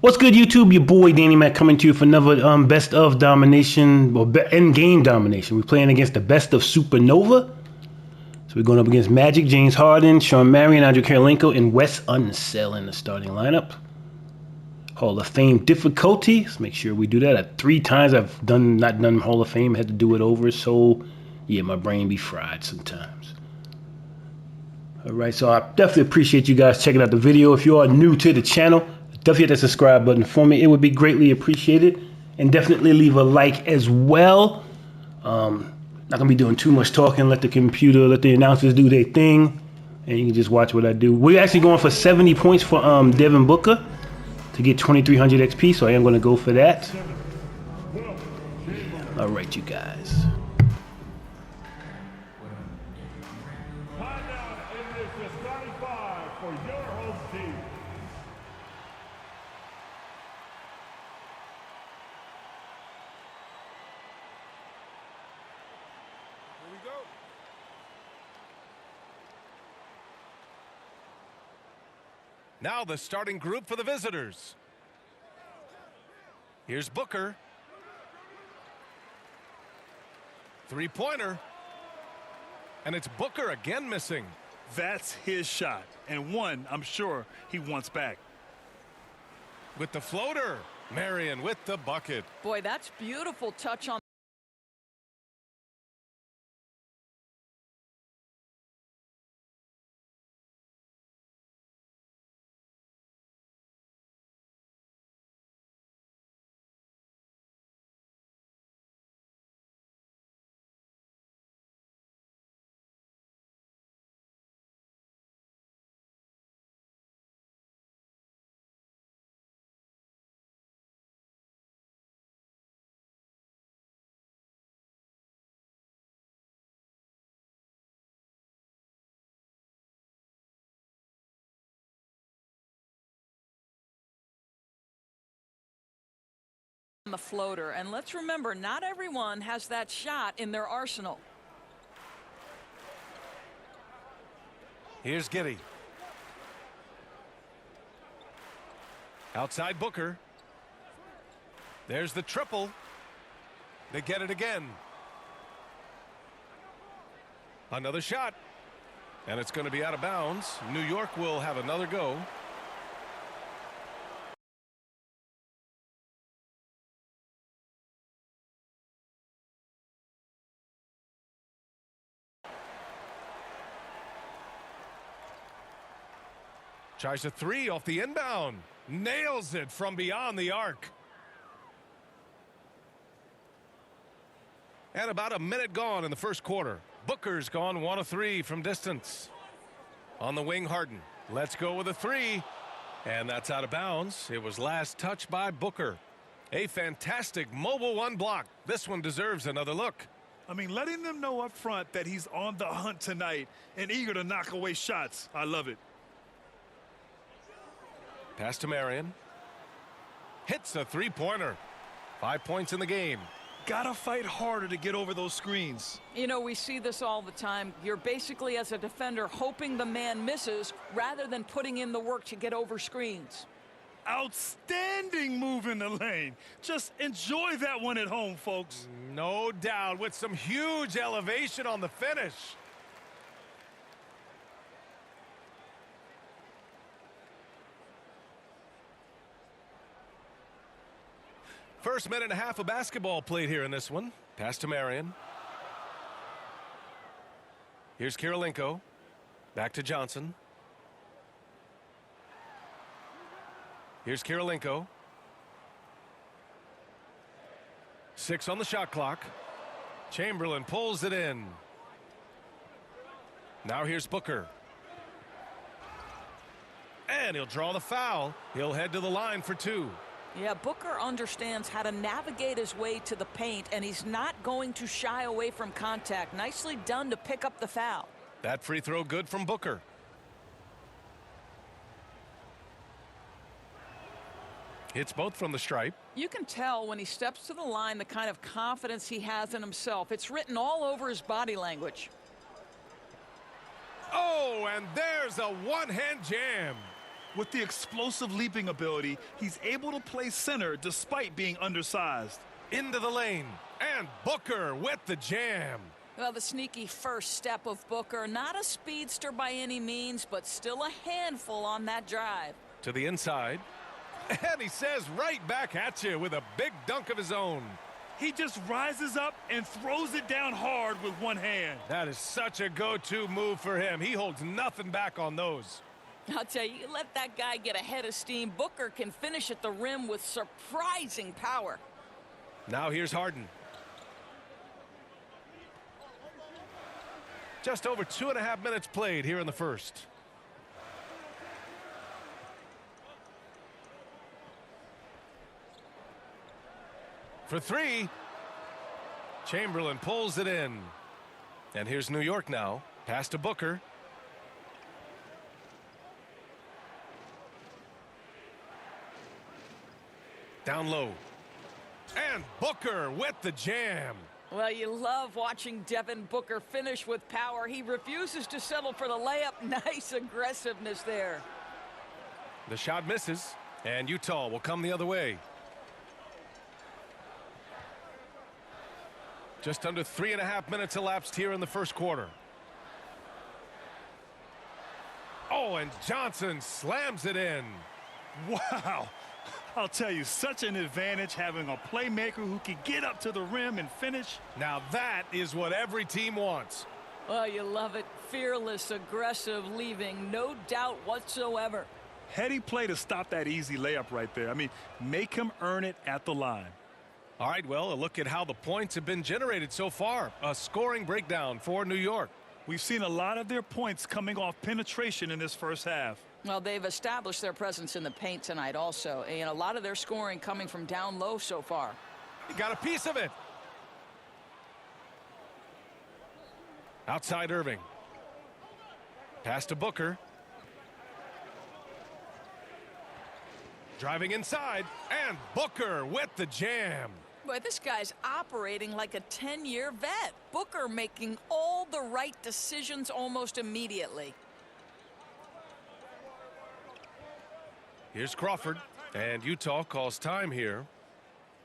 What's good, YouTube? Your boy Danny Mac coming to you for another best of domination or end game domination. We're playing against the best of Supernova. So we're going up against Magic, James Harden, Sean Marion, Andrew Karolinko, and Wes Unseld in the starting lineup. Hall of Fame difficulty. Let's make sure we do that at 3 times. I've not done Hall of Fame, had to do it over. So yeah, my brain be fried sometimes. All right, so I definitely appreciate you guys checking out the video. If you are new to the channel, definitely hit that subscribe button for me. It would be greatly appreciated. And definitely leave a like as well. Not gonna be doing too much talking. Let the announcers do their thing. And you can just watch what I do. We're actually going for 70 points for Devin Booker to get 2300 XP. So I am gonna go for that. All right, you guys. Now the starting group for the visitors. Here's Booker. Three-pointer. And it's Booker again missing. That's his shot, and one I'm sure he wants back. With the floater, Marion with the bucket. Boy, that's beautiful touch on. The floater, and let's remember, not everyone has that shot in their arsenal. Here's Giddey. Outside Booker. There's the triple. They get it again. Another shot. And it's going to be out of bounds. New York will have another go. Tries a three off the inbound. Nails it from beyond the arc. And about a minute gone in the first quarter. Booker's gone 1 of 3 from distance. On the wing, Harden. Let's go with a three. And that's out of bounds. It was last touched by Booker. A fantastic mobile one block. This one deserves another look. I mean, letting them know up front that he's on the hunt tonight and eager to knock away shots. I love it. Pass to Marion. Hits a three-pointer. 5 points in the game. Gotta fight harder to get over those screens. You know, we see this all the time. You're basically, as a defender, hoping the man misses rather than putting in the work to get over screens. Outstanding move in the lane. Just enjoy that one at home, folks. No doubt, with some huge elevation on the finish. First minute and a half of basketball played here in this one. Pass to Marion. Here's Karolinko. Back to Johnson. Here's Karolinko. 6 on the shot clock. Chamberlain pulls it in. Now here's Booker. And he'll draw the foul. He'll head to the line for 2. Yeah, Booker understands how to navigate his way to the paint, and he's not going to shy away from contact. Nicely done to pick up the foul. That free throw good from Booker. Hits both from the stripe. You can tell when he steps to the line the kind of confidence he has in himself. It's written all over his body language. Oh, and there's a one-hand jam. With the explosive leaping ability, he's able to play center despite being undersized. Into the lane, and Booker with the jam. Well, the sneaky first step of Booker, not a speedster by any means, but still a handful on that drive. To the inside, and he says right back at you with a big dunk of his own. He just rises up and throws it down hard with one hand. That is such a go-to move for him. He holds nothing back on those. I'll tell you, you let that guy get a head of steam, Booker can finish at the rim with surprising power. Now here's Harden. Just over 2.5 minutes played here in the first. For three, Chamberlain pulls it in. And here's New York now. Pass to Booker. Down low. And Booker with the jam. Well, you love watching Devin Booker finish with power. He refuses to settle for the layup. Nice aggressiveness there. The shot misses, and Utah will come the other way. Just under 3.5 minutes elapsed here in the first quarter. Oh, and Johnson slams it in. Wow. I'll tell you, such an advantage having a playmaker who can get up to the rim and finish. Now that is what every team wants. Well, you love it. Fearless, aggressive, leaving, no doubt whatsoever. Heady play to stop that easy layup right there. I mean, make him earn it at the line. All right, well, a look at how the points have been generated so far. A scoring breakdown for New York. We've seen a lot of their points coming off penetration in this first half. Well, they've established their presence in the paint tonight also. And a lot of their scoring coming from down low so far. He got a piece of it. Outside Erving. Pass to Booker. Driving inside, and Booker with the jam. Boy, this guy's operating like a 10-year vet. Booker making all the right decisions almost immediately. Here's Crawford, and Utah calls time here.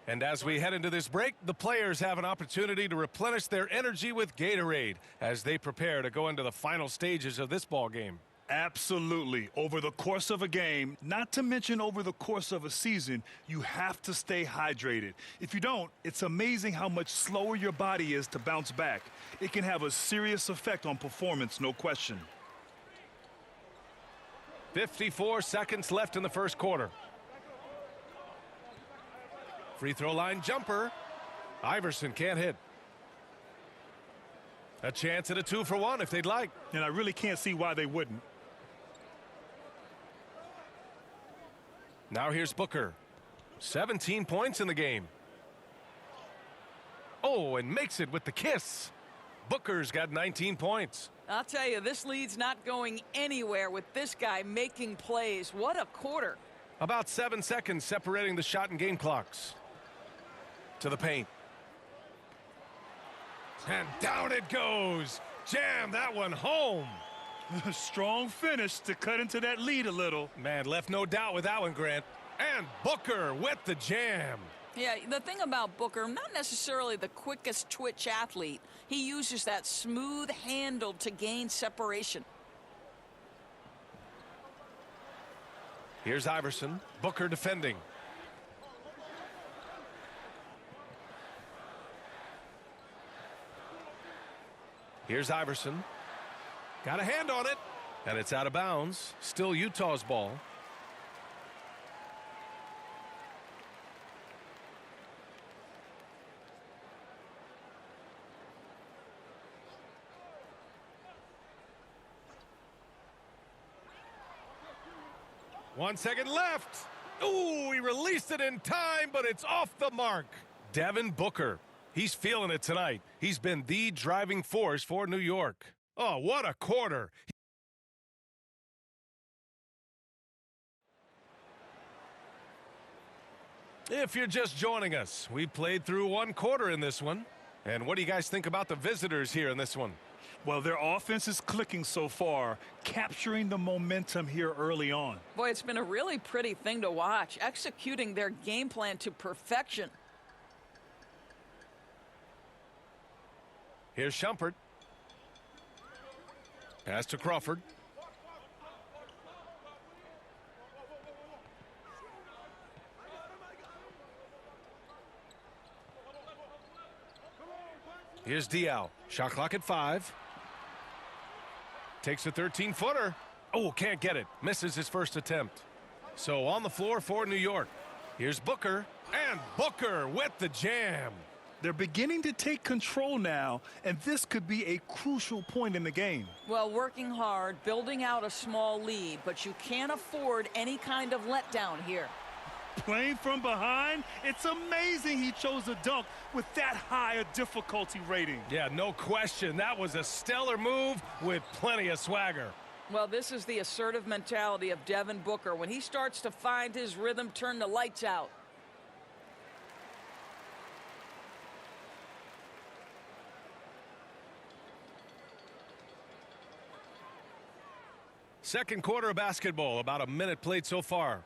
And as we head into this break, the players have an opportunity to replenish their energy with Gatorade as they prepare to go into the final stages of this ball game. Absolutely. Over the course of a game, not to mention over the course of a season, you have to stay hydrated. If you don't, it's amazing how much slower your body is to bounce back. It can have a serious effect on performance, no question. 54 seconds left in the first quarter. Free throw line jumper. Iverson can't hit. A chance at a 2-for-1 if they'd like. And I really can't see why they wouldn't. Now here's Booker. 17 points in the game. Oh, and makes it with the kiss. Booker's got 19 points. I'll tell you, this lead's not going anywhere with this guy making plays. What a quarter. About 7 seconds separating the shot and game clocks. To the paint. And down it goes. Jam that one home. A strong finish to cut into that lead a little. Man, left no doubt with that one, Grant. And Booker with the jam. Yeah, the thing about Booker, not necessarily the quickest twitch athlete. He uses that smooth handle to gain separation. Here's Iverson. Booker defending. Here's Iverson. Got a hand on it. And it's out of bounds. Still Utah's ball. One second left. Ooh, he released it in time, but it's off the mark. Devin Booker. He's feeling it tonight. He's been the driving force for New York. Oh, what a quarter. If you're just joining us, we played through one quarter in this one. And what do you guys think about the visitors here in this one? Well, their offense is clicking so far, capturing the momentum here early on. Boy, it's been a really pretty thing to watch, executing their game plan to perfection. Here's Shumpert. Pass to Crawford. Here's Diaw. Shot clock at 5. Takes a 13-footer. Oh, can't get it. Misses his first attempt. So on the floor for New York. Here's Booker. And Booker with the jam. They're beginning to take control now, and this could be a crucial point in the game. Well, working hard, building out a small lead, but you can't afford any kind of letdown here. Playing from behind, it's amazing he chose a dunk with that high a difficulty rating. Yeah, no question. That was a stellar move with plenty of swagger. Well, this is the assertive mentality of Devin Booker. When he starts to find his rhythm, turn the lights out. Second quarter of basketball, about a minute played so far.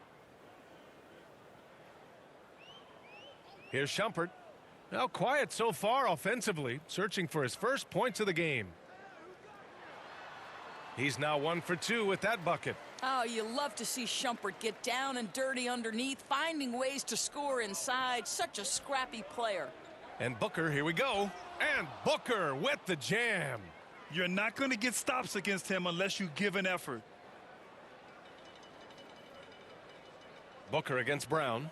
Here's Shumpert. Now quiet so far offensively, searching for his first points of the game. He's now 1 for 2 with that bucket. Oh, you love to see Shumpert get down and dirty underneath, finding ways to score inside. Such a scrappy player. And Booker, here we go. And Booker with the jam. You're not going to get stops against him unless you give an effort. Booker against Brown.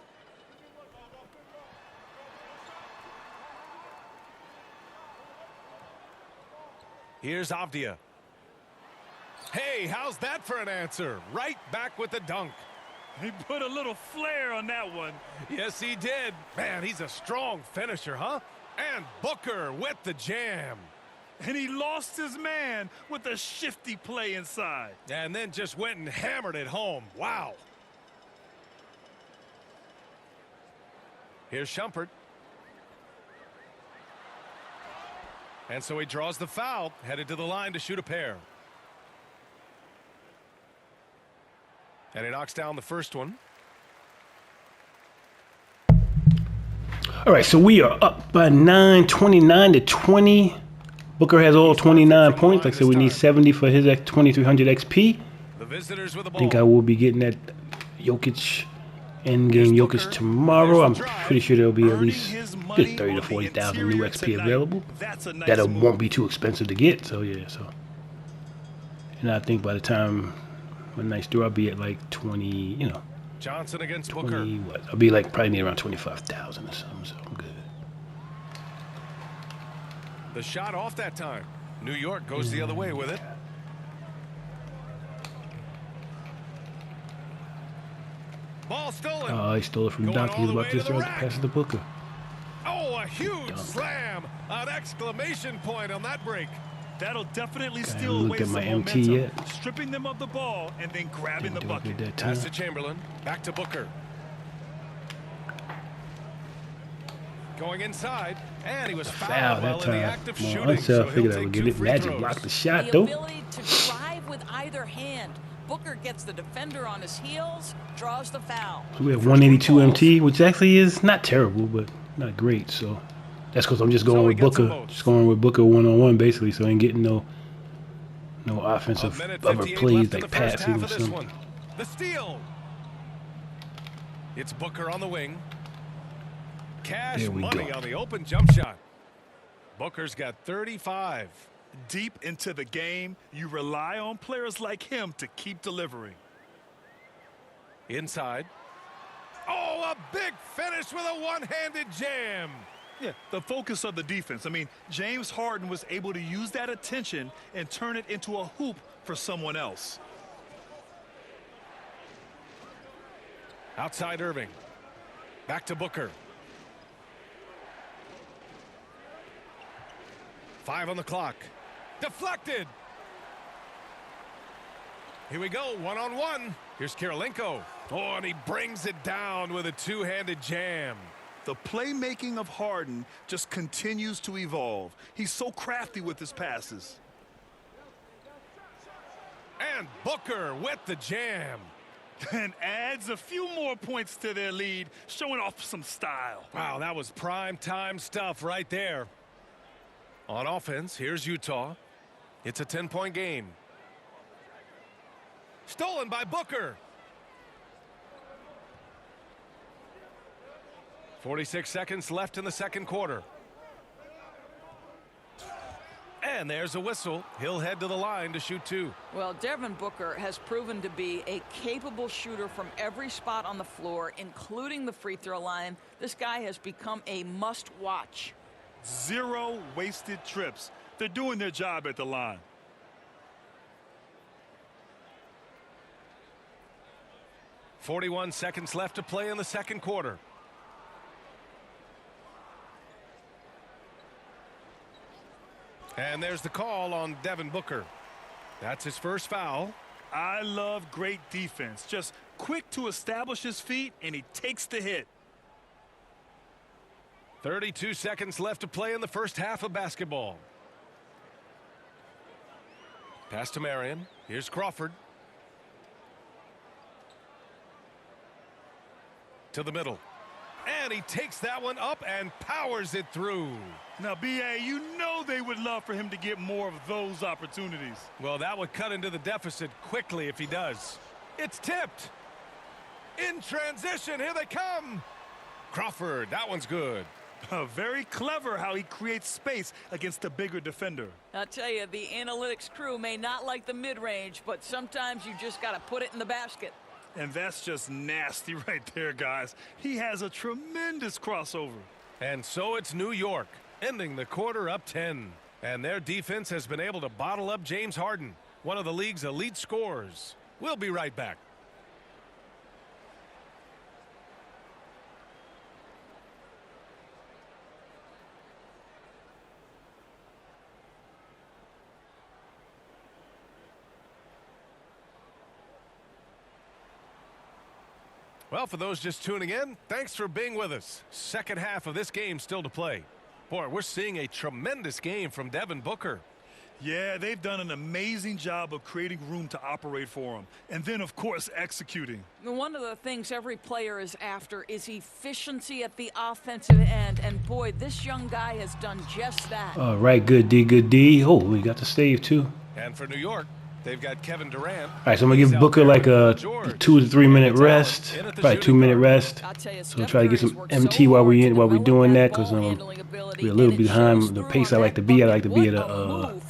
Here's Avdia. Hey, how's that for an answer? Right back with the dunk. He put a little flair on that one. Yes, he did. Man, he's a strong finisher, huh? And Booker with the jam. And he lost his man with a shifty play inside. And then just went and hammered it home. Wow. Here's Shumpert. And so he draws the foul, headed to the line to shoot a pair. And he knocks down the first one. All right, so we are up by 9, 29 to 20. Booker has all 29 points. Like I said, we need 70 for his 2300 XP. The visitors with the I ball. think I will be getting that jokic end-game jokic tomorrow. I'm pretty sure there'll be at least good 30 to 40,000 new XP available. That won't be too expensive to get. So yeah, so. And I think by the time when nice through, I'll be at like 20. You know. Johnson against 20, Booker. what? I'll be like probably near around 25,000 or something. So I'm good. The shot off that time. New York goes the other way with it. Ball stolen. Oh, he stole it from Doc. He's about to start to pass it to Booker. Oh, a huge slam. An exclamation point on that break. That'll definitely Okay, steal look away at some my MT momentum, yet. stripping them of the ball and then grabbing the bucket. Pass to Chamberlain. Back to Booker. Going inside, and he was fouled while in the act of shooting. So I figured I would get it. Magic blocked the shot, the though. ability to drive with either hand. Booker gets the defender on his heels, draws the foul. So we have 182 MT, which actually is not terrible, but not great. So that's because I'm just going with Booker. Just going with Booker one-on-one, basically. So I ain't getting no offensive other plays like passing or something. The steal. It's Booker on the wing. Cash money on the open jump shot. Booker's got 35. Deep into the game, you rely on players like him to keep delivering. Inside. Oh, a big finish with a one-handed jam. Yeah, the focus of the defense. I mean, James Harden was able to use that attention and turn it into a hoop for someone else. Outside Erving. Back to Booker. 5 on the clock. Deflected. Here we go, one-on-one. Here's Kirilenko. Oh, and he brings it down with a two-handed jam. The playmaking of Harden just continues to evolve. He's so crafty with his passes. And Booker with the jam. And adds a few more points to their lead, showing off some style. Wow, that was prime time stuff right there. On offense, here's Utah. It's a 10-point game. Stolen by Booker. 46 seconds left in the second quarter. And there's a whistle. He'll head to the line to shoot two. Well, Devin Booker has proven to be a capable shooter from every spot on the floor, including the free throw line. This guy has become a must-watch. 0 wasted trips. They're doing their job at the line. .41 seconds left to play in the second quarter. And there's the call on Devin Booker. That's his first foul. I love great defense. Just quick to establish his feet, and he takes the hit. 32 seconds left to play in the first half of basketball. Pass to Marion. Here's Crawford. To the middle. And he takes that one up and powers it through. Now, B.A., you know they would love for him to get more of those opportunities. Well, that would cut into the deficit quickly if he does. It's tipped. In transition, here they come. Crawford, that one's good. Very clever how he creates space against a bigger defender. I'll tell you, the analytics crew may not like the mid-range, but sometimes you just got to put it in the basket. And that's just nasty right there, guys. He has a tremendous crossover. And so it's New York, ending the quarter up 10. And their defense has been able to bottle up James Harden, one of the league's elite scorers. We'll be right back. Well, for those just tuning in, thanks for being with us. Second half of this game still to play. Boy, we're seeing a tremendous game from Devin Booker. Yeah, they've done an amazing job of creating room to operate for him. And then, of course, executing. One of the things every player is after is efficiency at the offensive end. And, boy, this young guy has done just that. All right, good D, good D. Oh, we got the save, too. And for New York, they've got Kevin Durant. All right, so I'm going to give Booker like a 2 to 3 minute rest. Probably 2 minute rest. So we'll try to get some MT while we're doing that, because we're a little behind the pace I like to be. I like to be at at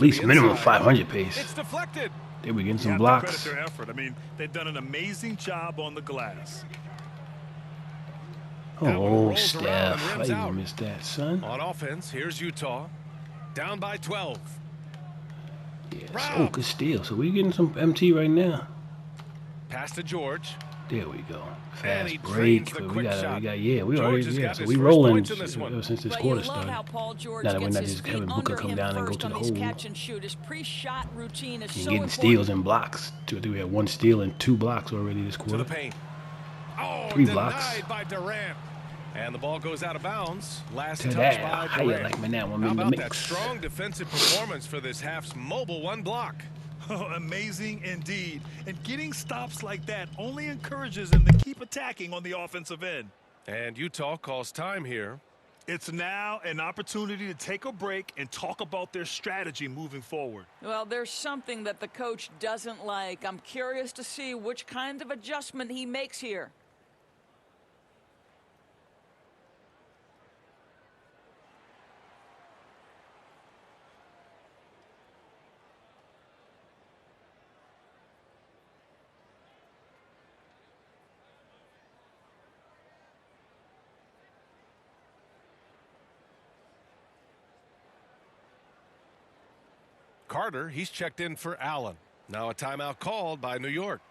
least minimum 500 pace. It's deflected. There we getting some blocks. Credit their effort. I mean, they've done an amazing job on the glass. Oh, Steph. How you gonna miss that, son? On offense, here's Utah. Down by 12. Yes. Oh, good steal. So we're getting some MT right now. Pass to George. There we go. And he Fast break. drains the We quick got, shot. we George already, has got so his we first rolling points in this one. ever since this But quarter you love started. how Paul George Now that we're gets not his just feet having Booker under come him down and go first to the on his hole. catch and shoot. His pre-shot routine is And so getting important. steals and blocks. We had 1 steal and 2 blocks already this To quarter. the paint. Oh, 3 denied blocks. by Durant. And the ball goes out of bounds. Last To touch that. by How you Durant. like me now? I'm How in the about mix. that strong defensive performance for this half's mobile 1 block? Oh, amazing indeed. And getting stops like that only encourages them to keep attacking on the offensive end. And Utah calls time here. It's now an opportunity to take a break and talk about their strategy moving forward. Well, there's something that the coach doesn't like. I'm curious to see which kind of adjustment he makes here. Carter, he's checked in for Allen. Now a timeout called by New York.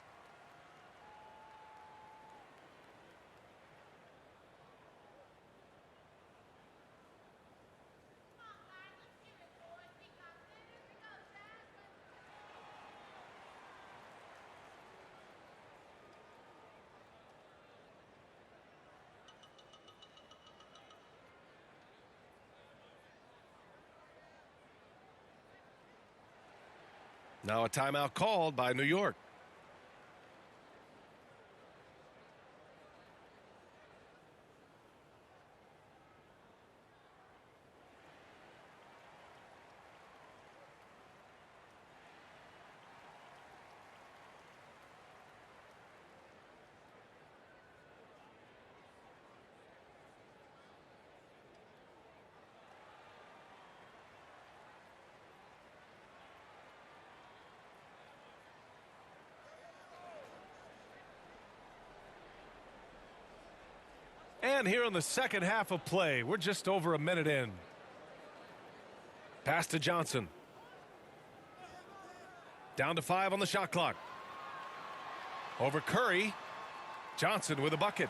Now a timeout called by New York. And here in the second half of play, we're just over a minute in. Pass to Johnson. Down to 5 on the shot clock. Over Curry. Johnson with a bucket.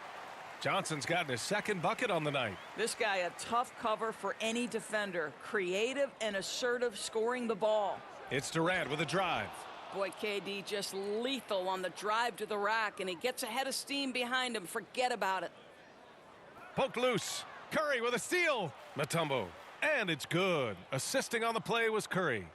Johnson's gotten his second bucket on the night. This guy a tough cover for any defender. Creative and assertive scoring the ball. It's Durant with a drive. Boy, KD just lethal on the drive to the rack, and he gets ahead of steam behind him. Forget about it. Poked loose. Curry with a steal. Mutombo. And it's good. Assisting on the play was Curry.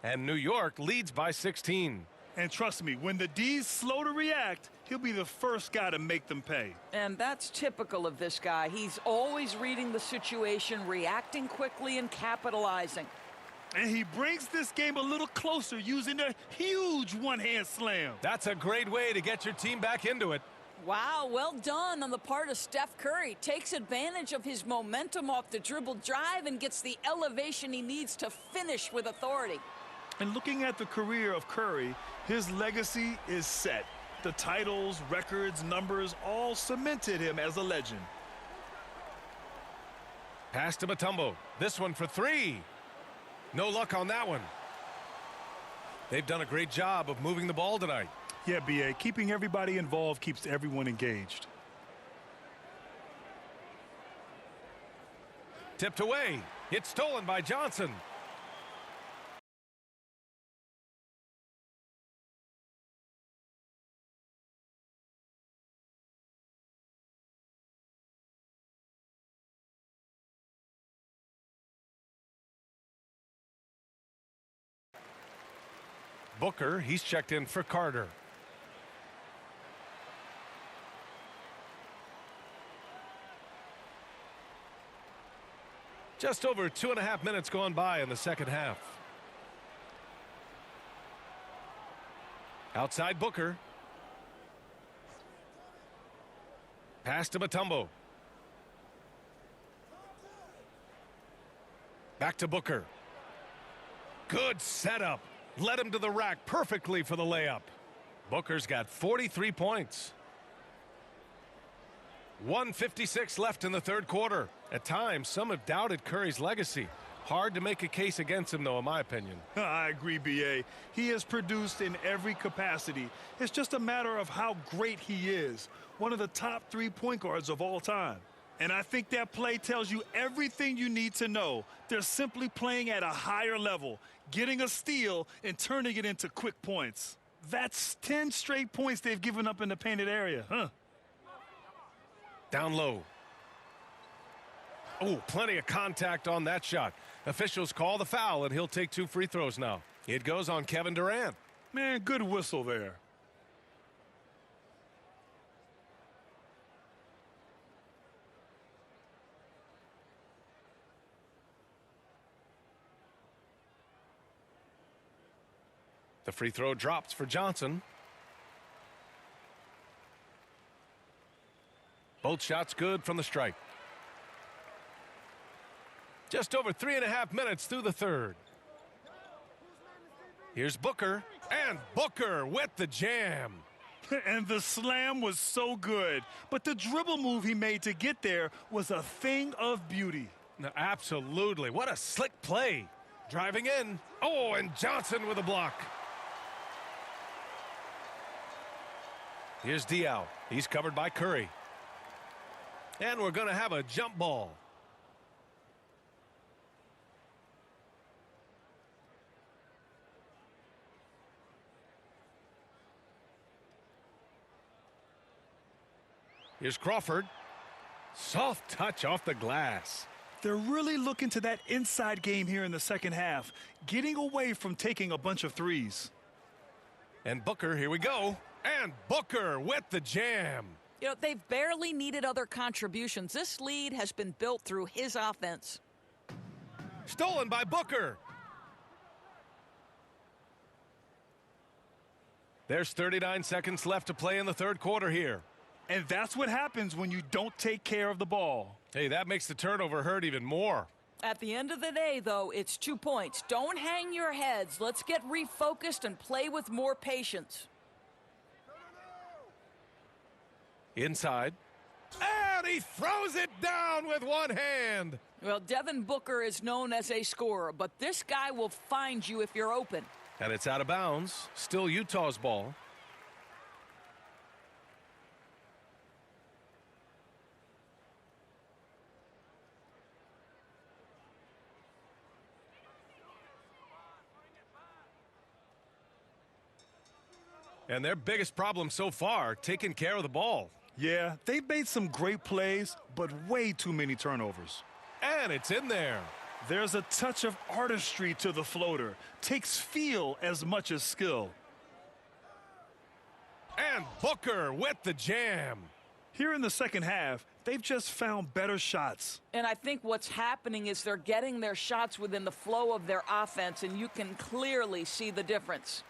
And New York leads by 16. And trust me, when the D's slow to react, he'll be the first guy to make them pay. And that's typical of this guy. He's always reading the situation, reacting quickly, and capitalizing. And he brings this game a little closer using a huge one-hand slam. That's a great way to get your team back into it. Wow, well done on the part of Steph Curry. Takes advantage of his momentum off the dribble drive and gets the elevation he needs to finish with authority. And looking at the career of Curry, his legacy is set. The titles, records, numbers all cemented him as a legend. Pass to Mutombo. This one for 3. No luck on that one. They've done a great job of moving the ball tonight. Yeah, B.A., keeping everybody involved keeps everyone engaged. Tipped away. It's stolen by Johnson. Booker, he's checked in for Carter. Just over 2.5 minutes gone by in the second half. Outside Booker. Pass to Mutombo. Back to Booker. Good setup. Led him to the rack perfectly for the layup. Booker's got 43 points. 1:56 left in the third quarter. At times, some have doubted Curry's legacy. Hard to make a case against him, though, in my opinion. I agree, B.A. He has produced in every capacity. It's just a matter of how great he is. One of the top 3 point guards of all time. And I think that play tells you everything you need to know. They're simply playing at a higher level, getting a steal and turning it into quick points. That's 10 straight points they've given up in the painted area, huh? Down low. Oh, plenty of contact on that shot. Officials call the foul, and he'll take 2 free throws now. It goes on Kevin Durant. Man, good whistle there. The free throw drops for Johnson. Both shots good from the stripe. Just over 3.5 minutes through the third. Here's Booker, and Booker with the jam. And the slam was so good, but the dribble move he made to get there was a thing of beauty. No, absolutely. What a slick play. Driving in. Oh, and Johnson with a block. Here's Diaw. He's covered by Curry. And we're going to have a jump ball. Here's Crawford. Soft touch off the glass. They're really looking to that inside game here in the second half, getting away from taking a bunch of threes. And Booker, here we go. And Booker with the jam. You know, they've barely needed other contributions. This lead has been built through his offense. Stolen by Booker. There's 39 seconds left to play in the third quarter here. And that's what happens when you don't take care of the ball. Hey, that makes the turnover hurt even more. At the end of the day, though, it's 2 points. Don't hang your heads. Let's get refocused and play with more patience. Inside. And he throws it down with one hand. Well, Devin Booker is known as a scorer, but this guy will find you if you're open. And it's out of bounds. Still Utah's ball. And their biggest problem so far, taking care of the ball. Yeah, they've made some great plays, but way too many turnovers. And it's in there. There's a touch of artistry to the floater. Takes feel as much as skill. And Booker with the jam. Here in the second half, they've just found better shots. And I think what's happening is they're getting their shots within the flow of their offense, and you can clearly see the difference.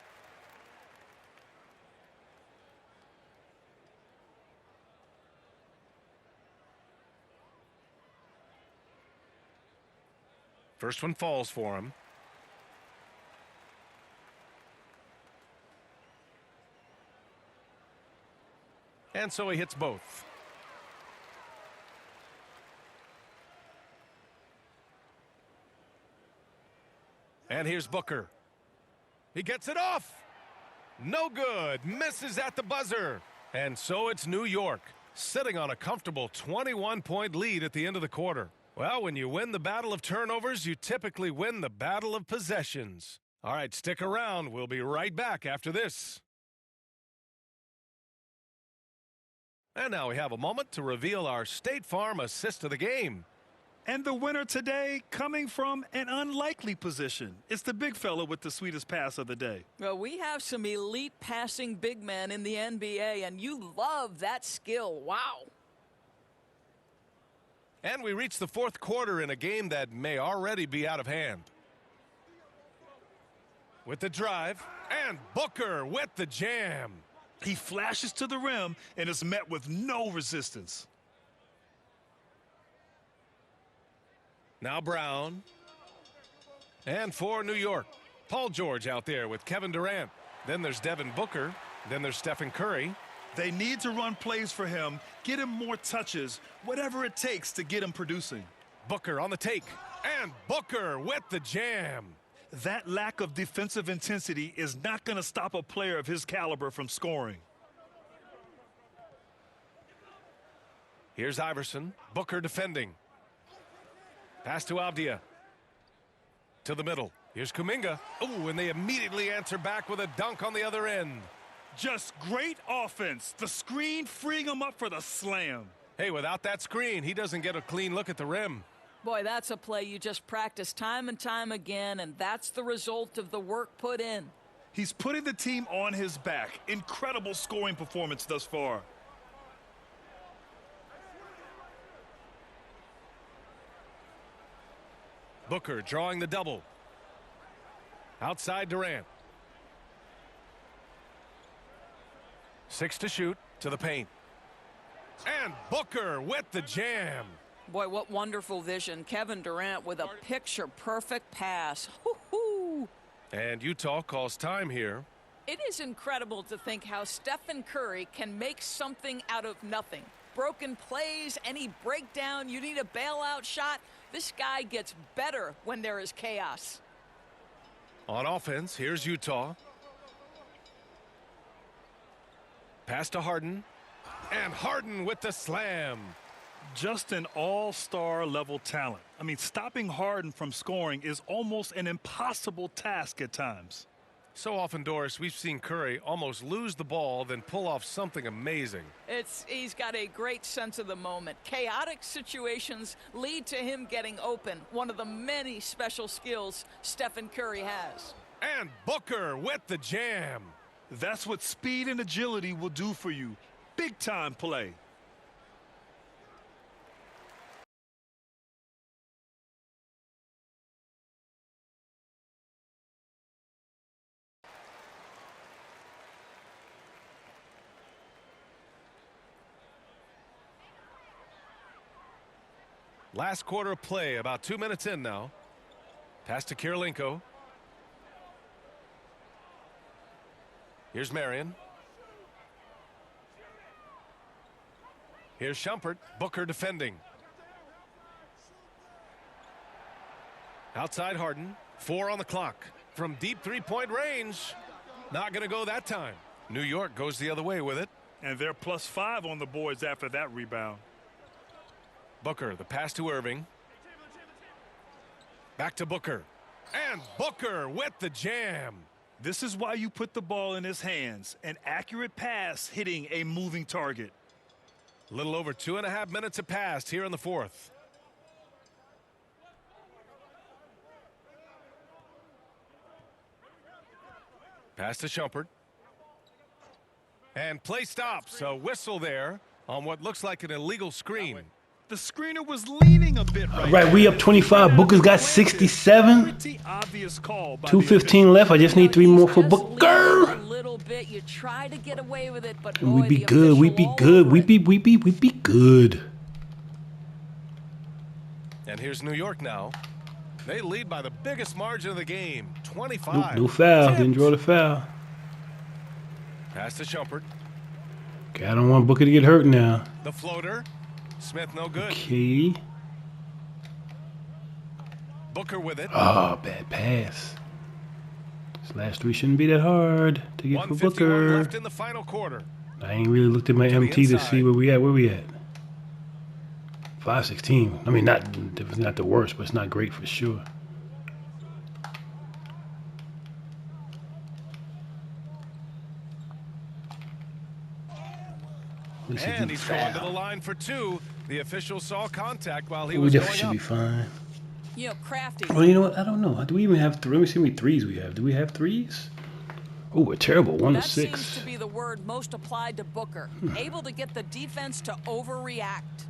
First one falls for him. And so he hits both. And here's Booker. He gets it off. No good. Misses at the buzzer. And so it's New York, sitting on a comfortable 21-point lead at the end of the quarter. Well, when you win the battle of turnovers, you typically win the battle of possessions. All right, stick around. We'll be right back after this. And now we have a moment to reveal our State Farm assist of the game. And the winner today coming from an unlikely position. It's the big fella with the sweetest pass of the day. Well, we have some elite passing big men in the NBA, and you love that skill. Wow. And we reach the fourth quarter in a game that may already be out of hand. With the drive, and Booker with the jam. He flashes to the rim and is met with no resistance. Now Brown. And for New York, Paul George out there with Kevin Durant. Then there's Devin Booker. Then there's Stephen Curry. They need to run plays for him, get him more touches, whatever it takes to get him producing. Booker on the take, and Booker with the jam. That lack of defensive intensity is not going to stop a player of his caliber from scoring. Here's Iverson. Booker defending. Pass to Avdia. To the middle. Here's Kuminga. Oh, and they immediately answer back with a dunk on the other end. Just great offense. The screen freeing him up for the slam. Hey, without that screen, he doesn't get a clean look at the rim. Boy, that's a play you just practice time and time again, and that's the result of the work put in. He's putting the team on his back. Incredible scoring performance thus far. Booker drawing the double. Outside Durant. 6 to shoot, to the paint. And Booker with the jam. Boy, what wonderful vision. Kevin Durant with a picture-perfect pass. Hoo-hoo. And Utah calls time here. It is incredible to think how Stephen Curry can make something out of nothing. Broken plays, any breakdown, you need a bailout shot. This guy gets better when there is chaos. On offense, here's Utah. Pass to Harden. And Harden with the slam. Just an all-star level talent. I mean, stopping Harden from scoring is almost an impossible task at times. So often, Doris, we've seen Curry almost lose the ball, then pull off something amazing. He's got a great sense of the moment. Chaotic situations lead to him getting open. One of the many special skills Stephen Curry has. And Booker with the jam. That's what speed and agility will do for you. Big time play. Last quarter of play, about 2 minutes in now. Pass to Kirilenko. Here's Marion. Here's Shumpert. Booker defending. Outside Harden. 4 on the clock. From deep three-point range. Not going to go that time. New York goes the other way with it. And they're +5 on the boards after that rebound. Booker, the pass to erving. Back to Booker. And Booker with the jam. This is why you put the ball in his hands. An accurate pass hitting a moving target. A little over 2.5 minutes have passed here in the fourth. Pass to Shumpert. And play stops. A whistle there on what looks like an illegal screen. The screener was leaning a bit All right, we up 25. Booker's got 67. Pretty obvious call by 2:15 left. I just need 3 more for Booker. A little bit. You try to get away with it, but And we be good. We be good. We be good. And here's New York now. They lead by the biggest margin of the game, 25. Nope, no foul. Didn't draw the foul. Pass to Shumpert. Okay, I don't want Booker to get hurt now. The floater. Smith no good. Okay. Booker with it. Oh, bad pass. This last 3 shouldn't be that hard to get for 1:51 Booker. left in the final quarter. I ain't really looked at my To the MT to inside. see where we at. Where we at? 5:16. I mean, not the worst, but it's not great for sure. At least And he he's didn't going to the foul. line for 2. The official saw contact while he We was definitely going should up. be fine. You know, crafty. Well, you know what? I don't know. Do we even have 3? Let me see how many 3s we have. Do we have 3s? Oh, we're terrible. 1 to That 6. seems to be the word most applied to Booker. Able to get the defense to overreact.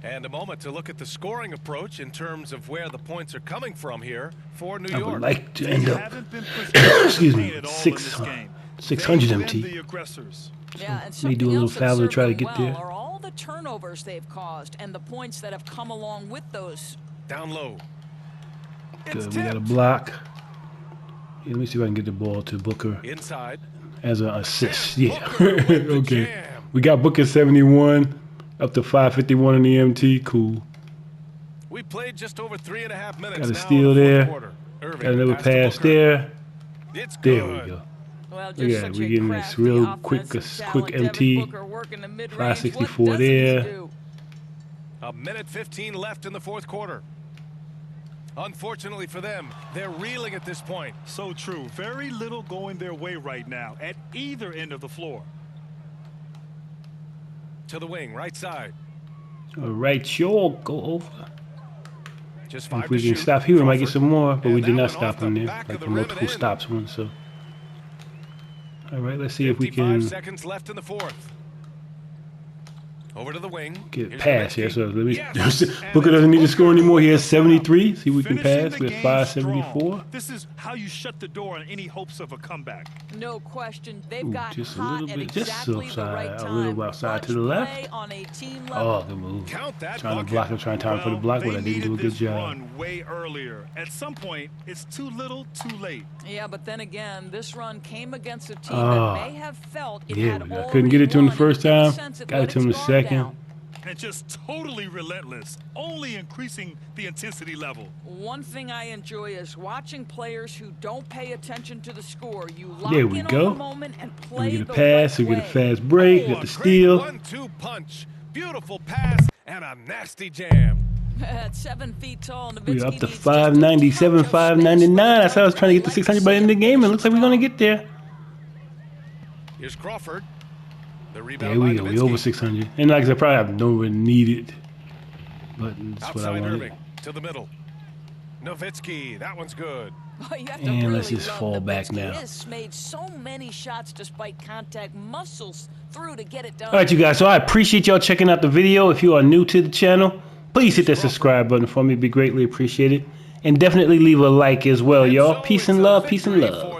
And a moment to look at the scoring approach in terms of where the points are coming from here for New I York. would like to They end up, haven't been pursuing excuse the me, paint at all in 600 this game. 600 They've MT. been the aggressors. Yeah, and may something do a little else that's foul to try to served get them well there. are all the turnovers they've caused and the points that have come along with those. Down low. Good. We got a block. Yeah, let me see if I can get the ball to Booker Inside. as an assist. Yeah. Booker with the Okay. jam. We got Booker 71 up to 5:51 in the MT. Cool. We played just over 3.5 minutes. Got a now steal in the fourth there. quarter. Erving, Got another to pass Booker. there. It's There good. we go. Well, just Look at such that. We a getting this crafty real quick offensive quick talent. MT. Devin Booker working the mid-range. 564 What doesn't he there. do? 1:15 left in the fourth quarter. Unfortunately for them, they're reeling at this point. So true. Very little going their way right now at either end of the floor. To the wing, right side. All right, sure. Go over. Just 5 If we to can shoot. stop here, we might get Crawford. some more, but And we did that not one stop off the him there. back Like of the the rim multiple and in. stops one, so. All right, let's see if we 55 can seconds left in the fourth. Over to the wing. get Here's past here. Nowitzki. So let me. Yes! And Booker doesn't need to score anymore. He has 73. See if we can Finishing pass. the We game have strong. 574. This is how you shut the door on any hopes of a comeback. No question. They've Ooh, got just a hot little at bit, just exactly the right outside, time. a little outside to the Clutch left. play on a team Oh, level. good move. Count that Trying to bucket. block him, trying time for the block, but I they didn't do a needed good this job. run way earlier. At some point, it's too little, too late. Yeah, but then again, this run came against a team Oh, that may have felt it yeah, had I already couldn't get it to him the won first in the time. sense it Got let it to him its the guard second. down. And just totally relentless, only increasing the intensity level. One thing I enjoy is watching players who don't pay attention to the score. You lock There we in go. on the moment and We play get a the pass, right we get a way. fast break, Oh, got a the great steal. 1-2 punch. Beautiful pass and a nasty jam. At 7 feet tall, We're up to Nowitzki needs 597, just a touch of 599. I space said I was trying to get to 600 by the end of the game. It looks like we're going to get there. Here's Crawford. The rebound There we by go. We Nowitzki. over 600. And like I said, probably have nowhere needed. But that's what I Outside wanted. Erving to the middle. Nowitzki, that one's good. Oh, you have to And really let's just love fall back Nowitzki. now. He has made so many shots despite contact, muscles through to get it done. All right, you guys. So I appreciate y'all checking out the video. If you are new to the channel, please hit that subscribe button for me. It'd be greatly appreciated. And definitely leave a like as well, y'all. Peace and love. Peace and love.